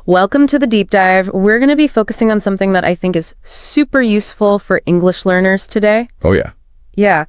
Welcome to the deep dive. We're going to be focusing on something that I think is super useful for English learners today. Oh, yeah. Yeah.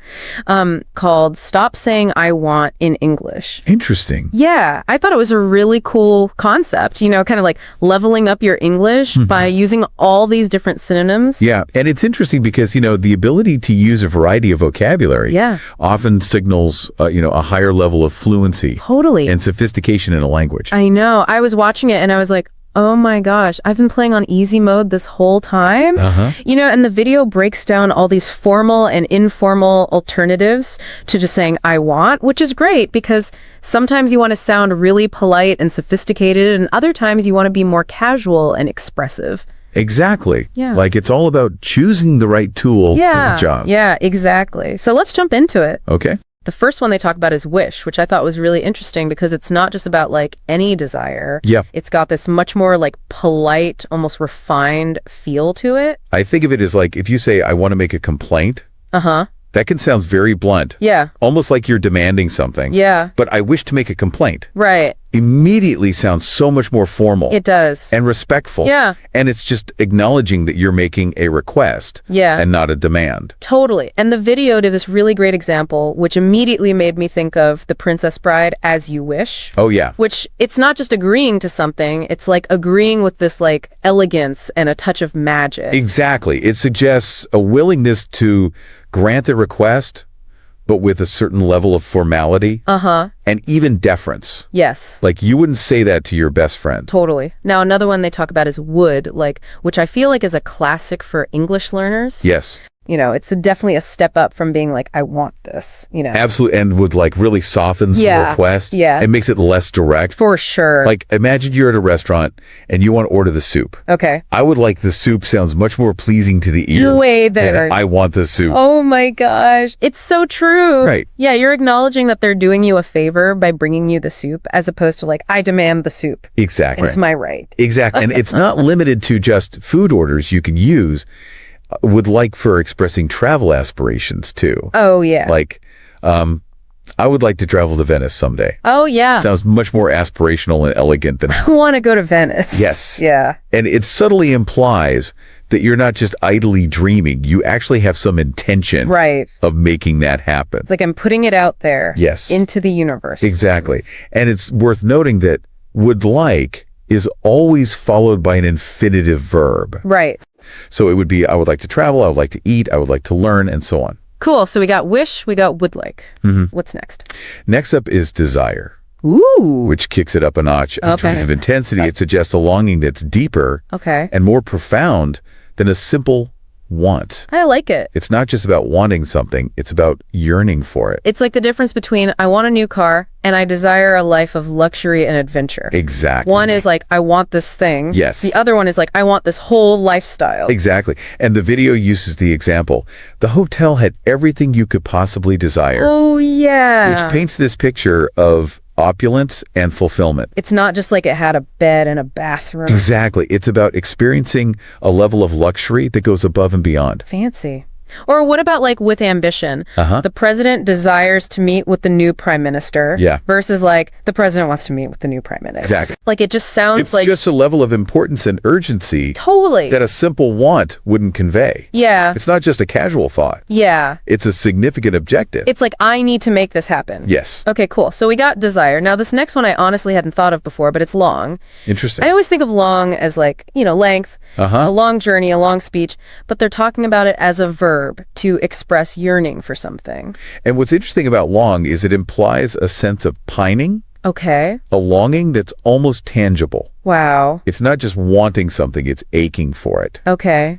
Called Stop Saying I Want in English. Interesting. Yeah. I thought it was a really cool concept, kind of like leveling up your English by using all these different synonyms. Yeah. And it's interesting because, the ability to use a variety of vocabulary often signals, a higher level of fluency. Totally. And sophistication in a language. I know. I was watching it and I was like, oh my gosh, I've been playing on easy mode this whole time. And the video breaks down all these formal and informal alternatives to just saying I want, which is great because sometimes you want to sound really polite and sophisticated and other times you want to be more casual and expressive. Exactly. Yeah. Like it's all about choosing the right tool for the job. Yeah, exactly. So let's jump into it. Okay. The first one they talk about is wish, which I thought was really interesting because it's not just about like any desire. Yeah. It's got this much more like polite, almost refined feel to it. I think of it as like if you say, I want to make a complaint. That can sound very blunt. Yeah. Almost like you're demanding something. Yeah. But I wish to make a complaint. Right. Immediately sounds so much more formal. It does. And respectful. Yeah. And it's just acknowledging that you're making a request. Yeah. And not a demand. Totally. And the video did this really great example, which immediately made me think of The Princess Bride, As You Wish. Oh, yeah. Which it's not just agreeing to something, it's like agreeing with this like elegance and a touch of magic. Exactly. It suggests a willingness to grant the request, but with a certain level of formality. And even deference. Yes. Like you wouldn't say that to your best friend. Totally. Now, another one they talk about is would, which I feel like is a classic for English learners. Yes. It's definitely a step up from being like, I want this, Absolutely. And would like really softens the request. Yeah. It makes it less direct. For sure. Like imagine you're at a restaurant and you want to order the soup. Okay. I would like the soup sounds much more pleasing to the ear. Way better. And I want the soup. Oh my gosh. It's so true. Right. Yeah, you're acknowledging that they're doing you a favor by bringing you the soup as opposed to like, I demand the soup. Exactly. It's my right. Exactly. And it's not limited to just food orders you can use. Would like for expressing travel aspirations too. Oh, yeah. Like, I would like to travel to Venice someday. Oh, yeah. Sounds much more aspirational and elegant than... I want to go to Venice. Yes. Yeah. And it subtly implies that you're not just idly dreaming. You actually have some intention of making that happen. It's like I'm putting it out there. Yes. Into the universe. Exactly. And it's worth noting that would like is always followed by an infinitive verb. Right. So it would be, I would like to travel, I would like to eat, I would like to learn, and so on. Cool. So we got wish, we got would like. What's next? Next up is desire. Ooh. Which kicks it up a notch in terms of intensity. It suggests a longing that's deeper and more profound than a simple want. I like it. It's not just about wanting something, it's about yearning for it. It's like the difference between I want a new car and I desire a life of luxury and adventure. Exactly. One is like, I want this thing. Yes. The other one is like, I want this whole lifestyle. Exactly. And the video uses the example. The hotel had everything you could possibly desire. Oh, yeah. Which paints this picture of opulence and fulfillment. It's not just like it had a bed and a bathroom. Exactly. It's about experiencing a level of luxury that goes above and beyond. Fancy. Or what about like with ambition? The president desires to meet with the new prime minister versus like the president wants to meet with the new prime minister. Exactly. Like it just sounds it's like... It's just a level of importance and urgency that a simple want wouldn't convey. Yeah. It's not just a casual thought. Yeah. It's a significant objective. It's like, I need to make this happen. Yes. Okay, cool. So we got desire. Now this next one I honestly hadn't thought of before, but it's long. Interesting. I always think of long as like, length, a long journey, a long speech, but they're talking about it as a verb to express yearning for something. And what's interesting about long is it implies a sense of pining. Okay. A longing that's almost tangible. Wow. It's not just wanting something, it's aching for it. Okay.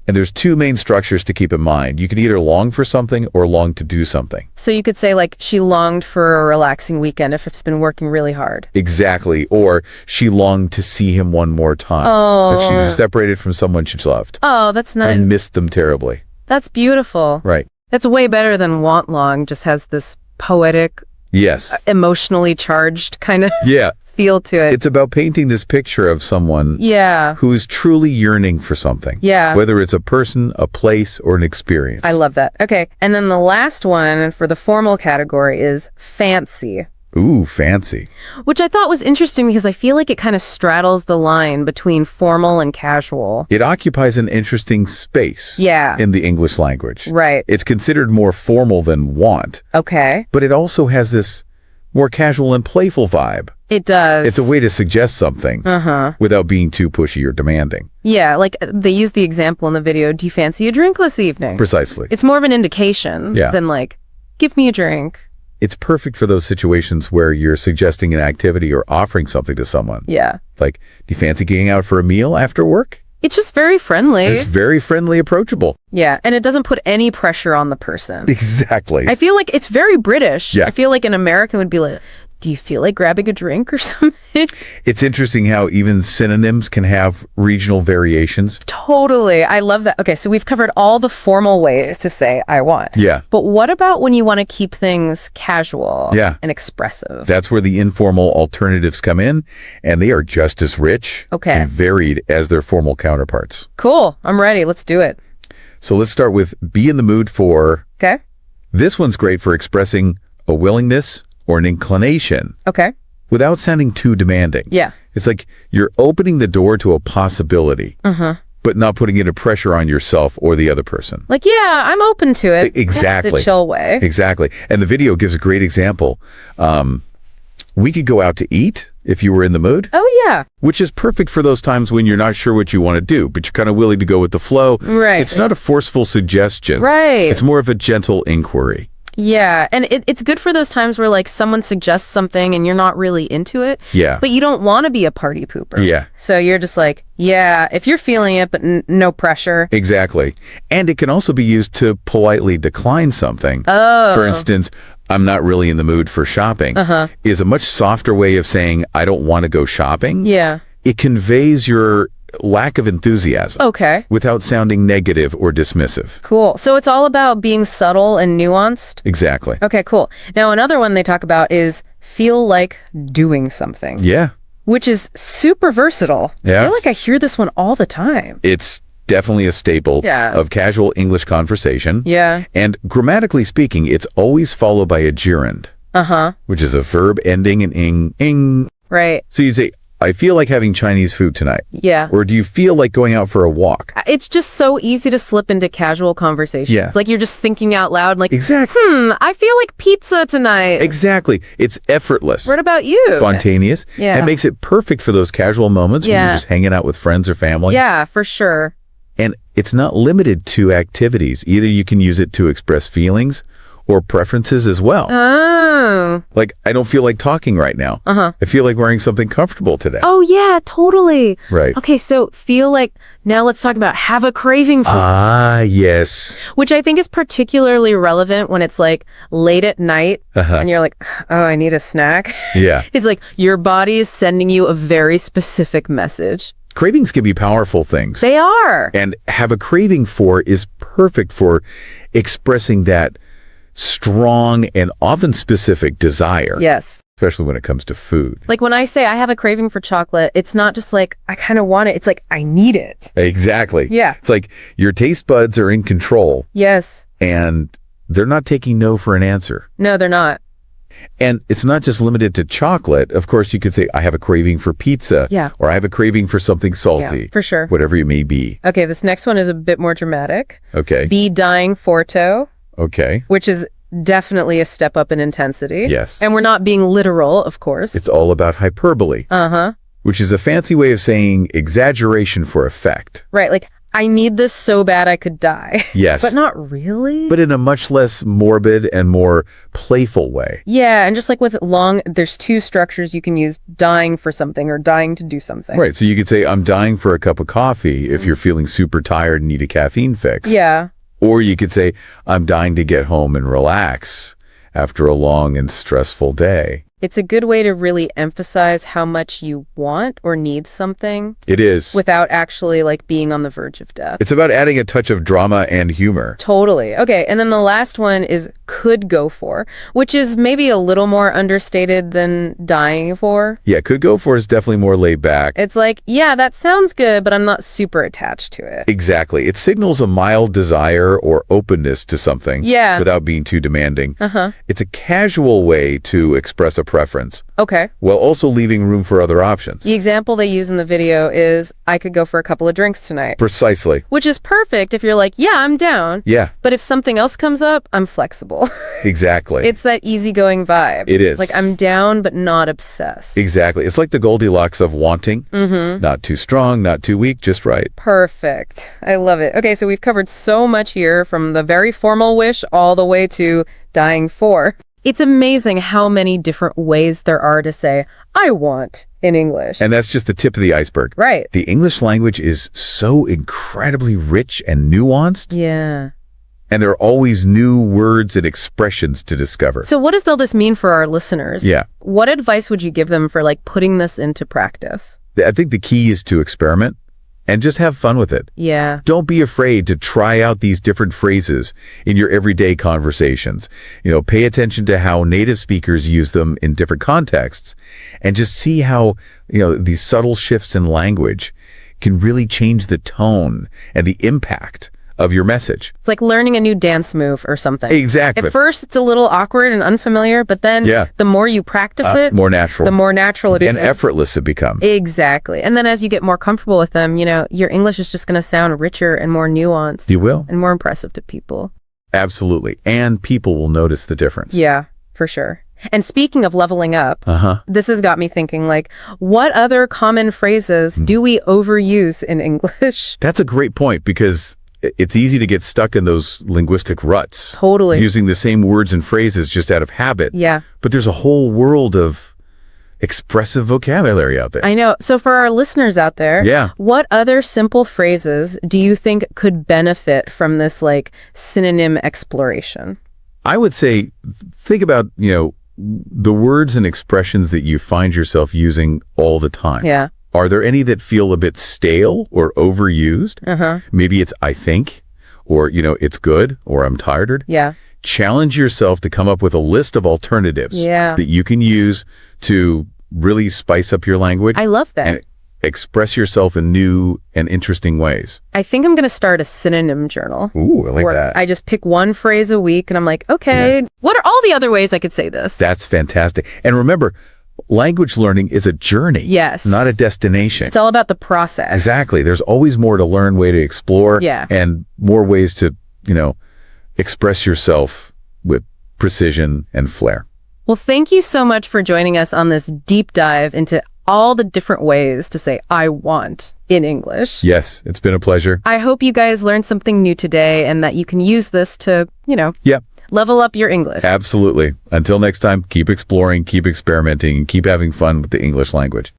And there's two main structures to keep in mind. You can either long for something or long to do something. So you could say like she longed for a relaxing weekend if it's been working really hard. Exactly. Or she longed to see him one more time. Oh. That she was separated from someone she loved. Oh, that's nice. And missed them terribly. That's beautiful. Right. That's way better than want long, just has this poetic, emotionally charged kind of feel to it. It's about painting this picture of someone who is truly yearning for something. Yeah. Whether it's a person, a place, or an experience. I love that. Okay. And then the last one for the formal category is fancy. Ooh, fancy. Which I thought was interesting because I feel like it kind of straddles the line between formal and casual. It occupies an interesting space in the English language. Right. It's considered more formal than want. Okay. But it also has this more casual and playful vibe. It does. It's a way to suggest something without being too pushy or demanding. Yeah, like they use the example in the video, do you fancy a drink this evening? Precisely. It's more of an indication than like, give me a drink. It's perfect for those situations where you're suggesting an activity or offering something to someone. Yeah. Like, do you fancy getting out for a meal after work? It's just very friendly. It's very friendly, approachable. Yeah, and it doesn't put any pressure on the person. Exactly. I feel like it's very British. Yeah. I feel like an American would be like, do you feel like grabbing a drink or something? It's interesting how even synonyms can have regional variations. Totally. I love that. Okay, so we've covered all the formal ways to say I want. Yeah. But what about when you want to keep things casual and expressive? That's where the informal alternatives come in, and they are just as rich and varied as their formal counterparts. Cool. I'm ready. Let's do it. So let's start with be in the mood for... Okay. This one's great for expressing a willingness or an inclination. Okay. Without sounding too demanding. Yeah. It's like you're opening the door to a possibility, but not putting any pressure on yourself or the other person. Like, yeah, I'm open to it. Exactly. The chill way. Exactly. And the video gives a great example. We could go out to eat if you were in the mood. Oh, yeah. Which is perfect for those times when you're not sure what you want to do, but you're kind of willing to go with the flow. Right. It's not a forceful suggestion. Right. It's more of a gentle inquiry. Yeah, and it's good for those times where like someone suggests something and you're not really into it. Yeah. But you don't want to be a party pooper. Yeah. So you're just like, yeah, if you're feeling it, but no pressure. Exactly. And it can also be used to politely decline something. Oh. For instance, I'm not really in the mood for shopping is a much softer way of saying I don't want to go shopping. Yeah. It conveys your lack of enthusiasm. Okay. Without sounding negative or dismissive. Cool. So it's all about being subtle and nuanced? Exactly. Okay, cool. Now another one they talk about is feel like doing something. Yeah. Which is super versatile. Yes. I feel like I hear this one all the time. It's definitely a staple of casual English conversation. Yeah. And grammatically speaking, it's always followed by a gerund. Which is a verb ending in ing. Right. So you say, I feel like having Chinese food tonight. Yeah. Or do you feel like going out for a walk? It's just so easy to slip into casual conversations. Yeah. It's like you're just thinking out loud, like, exactly. I feel like pizza tonight. Exactly. It's effortless. What about you? Spontaneous. Yeah. It makes it perfect for those casual moments when you're just hanging out with friends or family. Yeah, for sure. And it's not limited to activities. Either you can use it to express feelings or preferences as well. Oh. Like, I don't feel like talking right now. I feel like wearing something comfortable today. Oh, yeah, totally. Right. Okay, so feel like, now let's talk about have a craving for. Ah, yes. Which I think is particularly relevant when it's like late at night and you're like, oh, I need a snack. Yeah. It's like your body is sending you a very specific message. Cravings can be powerful things. They are. And have a craving for is perfect for expressing that strong and often specific desire. Yes. Especially when it comes to food. Like when I say I have a craving for chocolate, it's not just like I kind of want it. It's like I need it. Exactly. Yeah. It's like your taste buds are in control. Yes. And they're not taking no for an answer. No, they're not. And it's not just limited to chocolate. Of course, you could say, I have a craving for pizza. Yeah. Or I have a craving for something salty. Yeah, for sure. Whatever it may be. Okay, this next one is a bit more dramatic. Okay. Be dying forto. Okay. Which is definitely a step up in intensity. Yes. And we're not being literal, of course. It's all about hyperbole. Which is a fancy way of saying exaggeration for effect. Right, like, I need this so bad I could die. Yes. But not really. But in a much less morbid and more playful way. Yeah, and just like with there's two structures you can use, dying for something or dying to do something. Right, so you could say, I'm dying for a cup of coffee if you're feeling super tired and need a caffeine fix. Yeah. Or you could say, I'm dying to get home and relax after a long and stressful day. It's a good way to really emphasize how much you want or need something. It is. Without actually like being on the verge of death. It's about adding a touch of drama and humor. Totally. Okay, and then the last one is could go for, which is maybe a little more understated than dying for. Yeah, could go for is definitely more laid back. It's like, yeah, that sounds good, but I'm not super attached to it. Exactly. It signals a mild desire or openness to something. Yeah. Without being too demanding. It's a casual way to express a preference, Okay. while also leaving room for other options. The example they use in the video is, I could go for a couple of drinks tonight. Precisely. Which is perfect if you're like, yeah, I'm down. Yeah, But if something else comes up, I'm flexible. exactly. It's that easygoing vibe. It is. Like, I'm down, but not obsessed. Exactly. It's like the Goldilocks of wanting. Not too strong, not too weak, just right. Perfect. I love it. Okay, so we've covered so much here, from the very formal wish all the way to dying for. It's amazing how many different ways there are to say, I want, in English. And that's just the tip of the iceberg. Right. The English language is so incredibly rich and nuanced, Yeah. and there are always new words and expressions to discover. So what does all this mean for our listeners? Yeah. What advice would you give them for, like, putting this into practice? I think the key is to experiment and just have fun with it. Yeah. Don't be afraid to try out these different phrases in your everyday conversations. Pay attention to how native speakers use them in different contexts, and just see how, these subtle shifts in language can really change the tone and the impact of your message. It's like learning a new dance move or something. Exactly. At first, it's a little awkward and unfamiliar, but then the more you practice it, more natural. the more natural it is. And effortless it becomes. Exactly. And then as you get more comfortable with them, your English is just going to sound richer and more nuanced. You will. And more impressive to people. Absolutely. And people will notice the difference. Yeah, for sure. And speaking of leveling up, this has got me thinking, like, what other common phrases do we overuse in English? That's a great point, because it's easy to get stuck in those linguistic ruts. Totally. Using the same words and phrases just out of habit. Yeah. But there's a whole world of expressive vocabulary out there. I know. So for our listeners out there, what other simple phrases do you think could benefit from this, like, synonym exploration? I would say, think about, the words and expressions that you find yourself using all the time. Yeah. Are there any that feel a bit stale or overused? Maybe it's I think, or, it's good, or I'm tired. Yeah. Challenge yourself to come up with a list of alternatives that you can use to really spice up your language. I love that. And express yourself in new and interesting ways. I think I'm going to start a synonym journal. Ooh, I like that. I just pick one phrase a week and I'm like, okay, what are all the other ways I could say this? That's fantastic. And remember, language learning is a journey. Yes. Not a destination. It's all about the process. Exactly. There's always more to learn, way to explore, and more ways to, express yourself with precision and flair. Well, thank you so much for joining us on this deep dive into all the different ways to say I want in English. Yes, it's been a pleasure. I hope you guys learned something new today and that you can use this to, level up your English. Absolutely. Until next time, keep exploring, keep experimenting, and keep having fun with the English language.